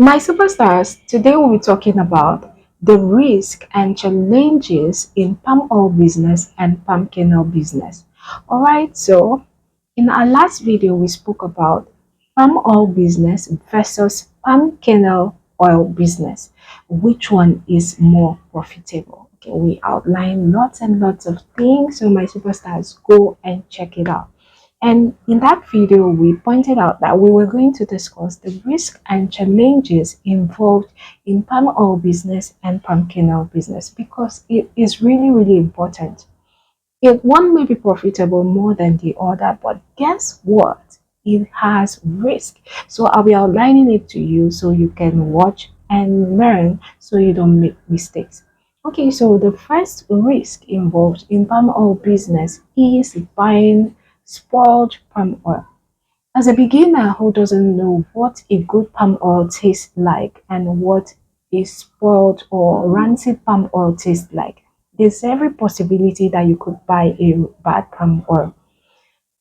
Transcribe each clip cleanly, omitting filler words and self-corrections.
My superstars, today we'll be talking about the risk and challenges in palm oil business and palm kernel business. Alright, so in our last video we spoke about palm oil business versus palm kernel oil business. Which one is more profitable? Okay, we outlined lots and lots of things, so my superstars, go and check it out. And in that video, we pointed out that we were going to discuss the risk and challenges involved in palm oil business and palm kernel business because it is really, really important. One may be profitable more than the other, but guess what? It has risk. So I'll be outlining it to you so you can watch and learn so you don't make mistakes. Okay, so the first risk involved in palm oil business is buying spoiled palm oil. As a beginner who doesn't know what a good palm oil tastes like and what a spoiled or rancid palm oil tastes like, there's every possibility that you could buy a bad palm oil.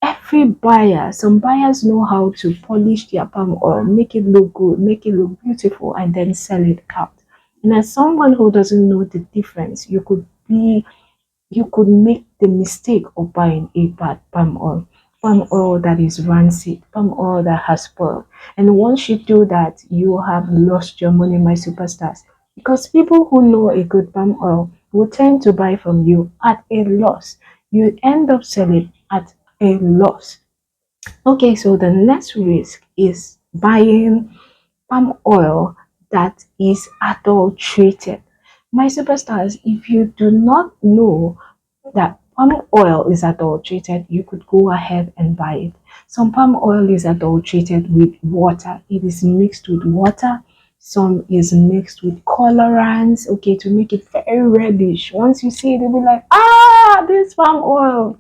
Every buyer, some buyers know how to polish their palm oil, make it look good, make it look beautiful, and then sell it out. And as someone who doesn't know the difference, you could make the mistake of buying a bad palm oil that is rancid, palm oil that has spoiled. And once you do that, you have lost your money, my superstars. Because people who know a good palm oil will tend to buy from you at a loss. You end up selling at a loss. Okay, so the next risk is buying palm oil that is adulterated. My superstars, if you do not know that palm oil is adulterated, you could go ahead and buy it. Some palm oil is adulterated with water. It is mixed with water. Some is mixed with colorants, okay, to make it very reddish. Once you see it, you'll be like, ah, this palm oil,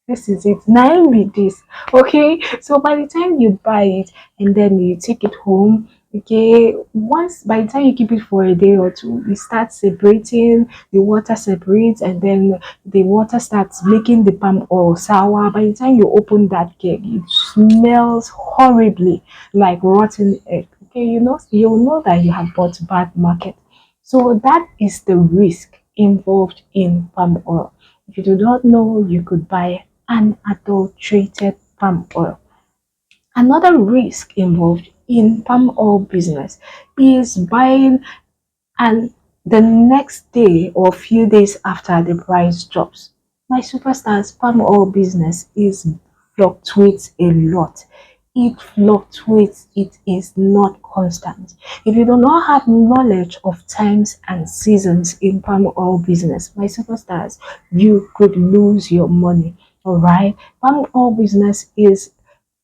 this is it, now be this. Okay, so by the time you buy it and then you take it home, okay, once by the time you keep it for a day or two, it starts separating, the water separates, and then the water starts making the palm oil sour. By the time you open that keg, it smells horribly like rotten egg. Okay, you'll know that you have bought bad market. So that is the risk involved in palm oil. If you do not know, you could buy unadulterated palm oil. Another risk involved in palm oil business is buying and the next day or few days after the price drops. My superstars, palm oil business is fluctuates a lot. It fluctuates, it is not constant. If you do not have knowledge of times and seasons in palm oil business, my superstars, you could lose your money. All right, palm oil business is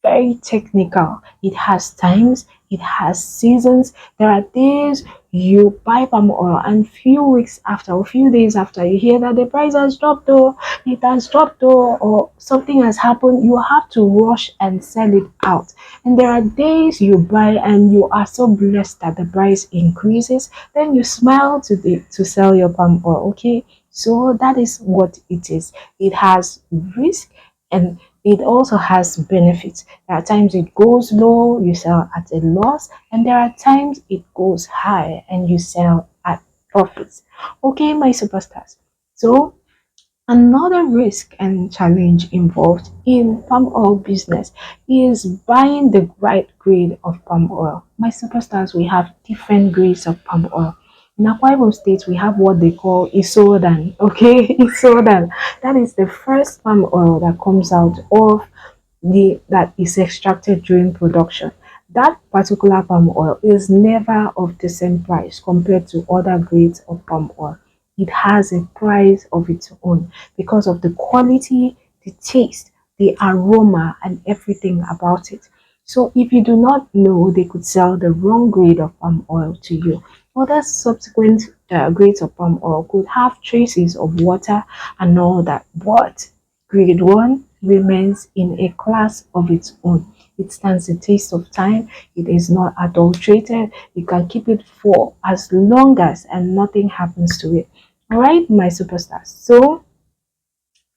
very technical. It has times, it has seasons. There are days you buy palm oil and few weeks after or few days after you hear that the price has dropped or it has dropped or something has happened, you have to rush and sell it out. And there are days you buy and you are so blessed that the price increases, then you smile to sell your palm oil. Okay, so that is what it is. It has risk and it also has benefits. There are times it goes low, you sell at a loss, and there are times it goes high and you sell at profits. Okay, my superstars. So another risk and challenge involved in palm oil business is buying the right grade of palm oil. My superstars, we have different grades of palm oil. In Akwa Ibom State, we have what they call Isodan. Okay, Isodan. That is the first palm oil that comes out of that is extracted during production. That particular palm oil is never of the same price compared to other grades of palm oil. It has a price of its own because of the quality, the taste, the aroma, and everything about it. So if you do not know, they could sell the wrong grade of palm oil to you. Other subsequent grades of palm oil could have traces of water and all that, but grade 1 remains in a class of its own. It stands the test of time. It is not adulterated. You can keep it for as long as and nothing happens to it. Alright, my superstars. So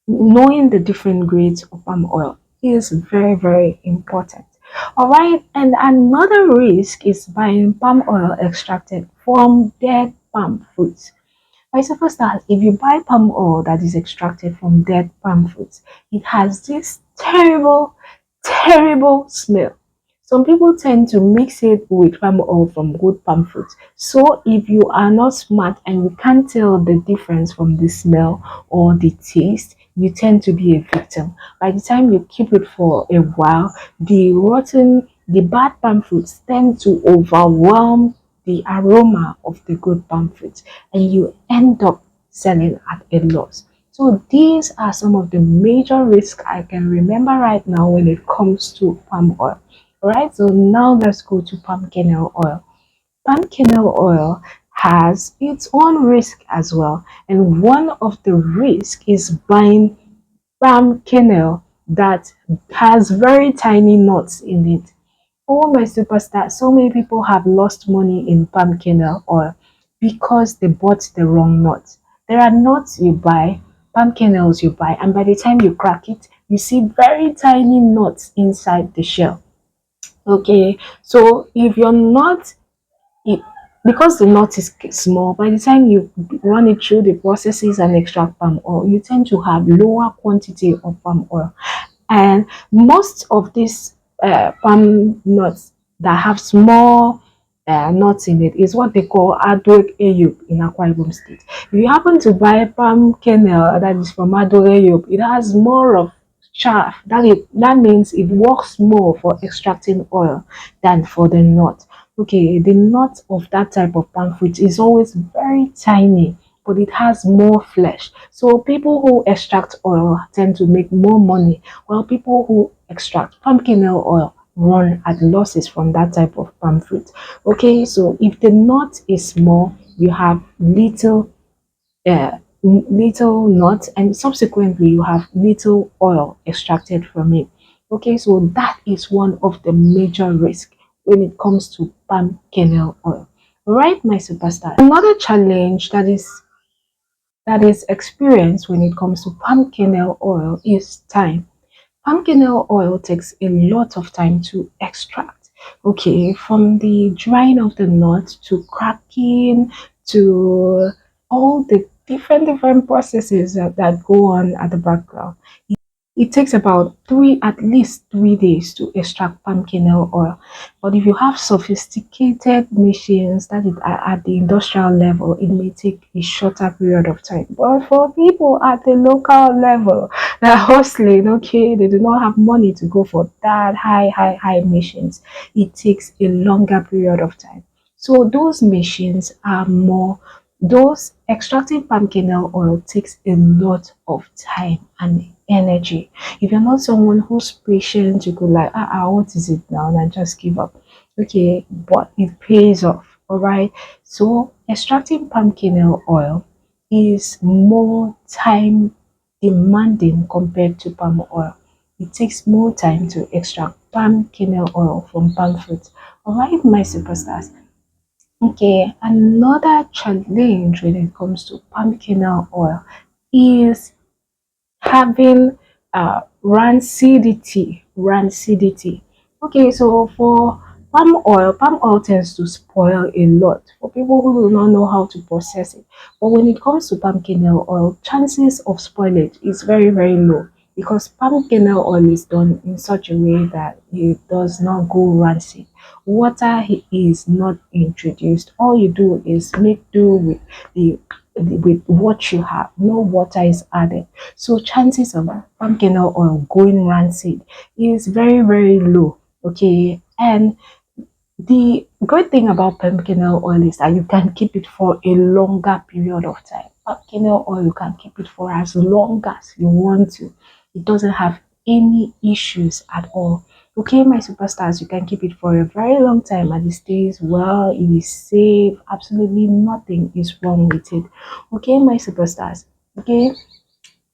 knowing the different grades of palm oil is very, very important. All right, and another risk is buying palm oil extracted from dead palm fruits. I suppose that if you buy palm oil that is extracted from dead palm fruits, it has this terrible, terrible smell. Some people tend to mix it with palm oil from good palm fruits. So if you are not smart and you can't tell the difference from the smell or the taste, you tend to be a victim. By the time you keep it for a while, the bad palm fruits tend to overwhelm the aroma of the good palm fruits, and you end up selling at a loss. So these are some of the major risks I can remember right now when it comes to palm oil. Alright, so now let's go to palm kernel oil. Palm kernel oil has its own risk as well, and one of the risks is buying palm kernel that has very tiny nuts in it. Oh my superstar, so many people have lost money in palm kernel oil because they bought the wrong nuts. There are nuts you buy, palm kernels you buy, and by the time you crack it, you see very tiny nuts inside the shell. Okay, so if you're not it, because the nut is small, by the time you run it through the processes and extract palm oil, you tend to have lower quantity of palm oil. And most of these palm nuts that have small nuts in it is what they call adwek eyub in Akwa Ibom State. If you happen to buy palm kernel that is from adwek eyub, it has more of chaff. That means it works more for extracting oil than for the nut. Okay, the nut of that type of palm fruit is always very tiny, but it has more flesh. So people who extract oil tend to make more money, while people who extract palm kernel oil run at losses from that type of palm fruit. Okay, so if the nut is small, you have uh, little nut, and subsequently you have little oil extracted from it. Okay, so that is one of the major risks when it comes to palm kernel oil. All right, my superstar. Another challenge that is experienced when it comes to palm kernel oil is time. Palm kernel oil takes a lot of time to extract. Okay, from the drying of the nut to cracking to all the different processes that go on at the background. It takes about at least 3 days to extract palm kernel oil. But if you have sophisticated machines that is at the industrial level, it may take a shorter period of time. But for people at the local level, they're hustling, okay, they do not have money to go for that high machines. It takes a longer period of time. So those machines are more those extracting palm kernel oil takes a lot of time and energy. If you're not someone who's patient, you could like, what is it now? And I just give up. Okay, but it pays off. All right. So extracting palm kernel oil is more time demanding compared to palm oil. It takes more time to extract palm kernel oil from palm fruits. All right, my superstars. Okay, another challenge when it comes to palm kernel oil is having rancidity. Okay, so for palm oil tends to spoil a lot for people who do not know how to process it. But when it comes to palm kernel oil, chances of spoilage is very low because palm kernel oil is done in such a way that it does not go rancid. Water is not introduced. All you do is make do with with what you have. No water is added, so chances of palm kernel oil going rancid is very low. Okay, and the good thing about palm kernel oil is that you can keep it for a longer period of time. Palm kernel oil, you can keep it for as long as you want to. It doesn't have any issues at all. Okay, my superstars, you can keep it for a very long time and it stays well, it is safe, absolutely nothing is wrong with it. Okay, my superstars. Okay,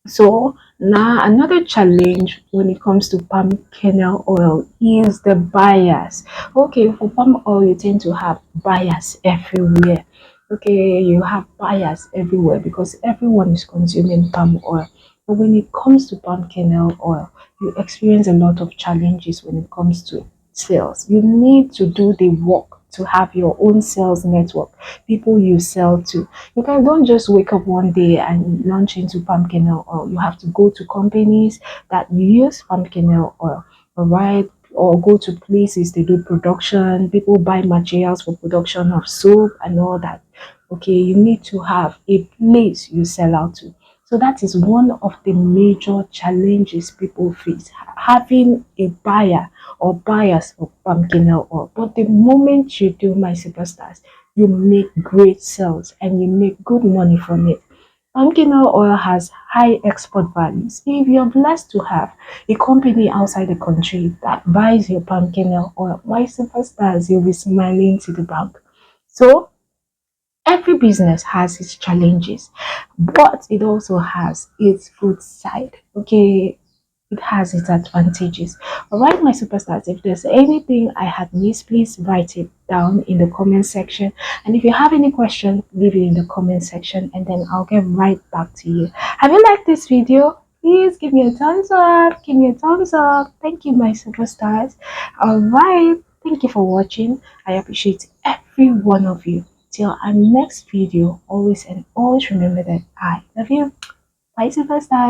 so now another challenge when it comes to palm kernel oil is the buyers. Okay, for palm oil you tend to have buyers everywhere. Okay, you have buyers everywhere because everyone is consuming palm oil. But when it comes to palm kernel oil, you experience a lot of challenges when it comes to sales. You need to do the work to have your own sales network, people you sell to. You can don't just wake up one day and launch into palm kernel oil. You have to go to companies that use palm kernel oil, all right? Or go to places they do production. People buy materials for production of soap and all that. Okay, you need to have a place you sell out to. So that is one of the major challenges people face, having a buyer or buyers for palm kernel oil. But the moment you do, my superstars, you make great sales and you make good money from it. Palm kernel oil has high export values. If you're blessed to have a company outside the country that buys your palm kernel oil, my superstars, you'll be smiling to the bank. So every business has its challenges, but it also has its good side. Okay, it has its advantages. All right, my superstars, if there's anything I had missed, please write it down in the comment section. And if you have any question, leave it in the comment section and then I'll get right back to you. Have you liked this video? Please give me a thumbs up. Give me a thumbs up. Thank you, my superstars. All right, thank you for watching. I appreciate every one of you. Till our next video, always and always remember that I love you. Bye, superstars.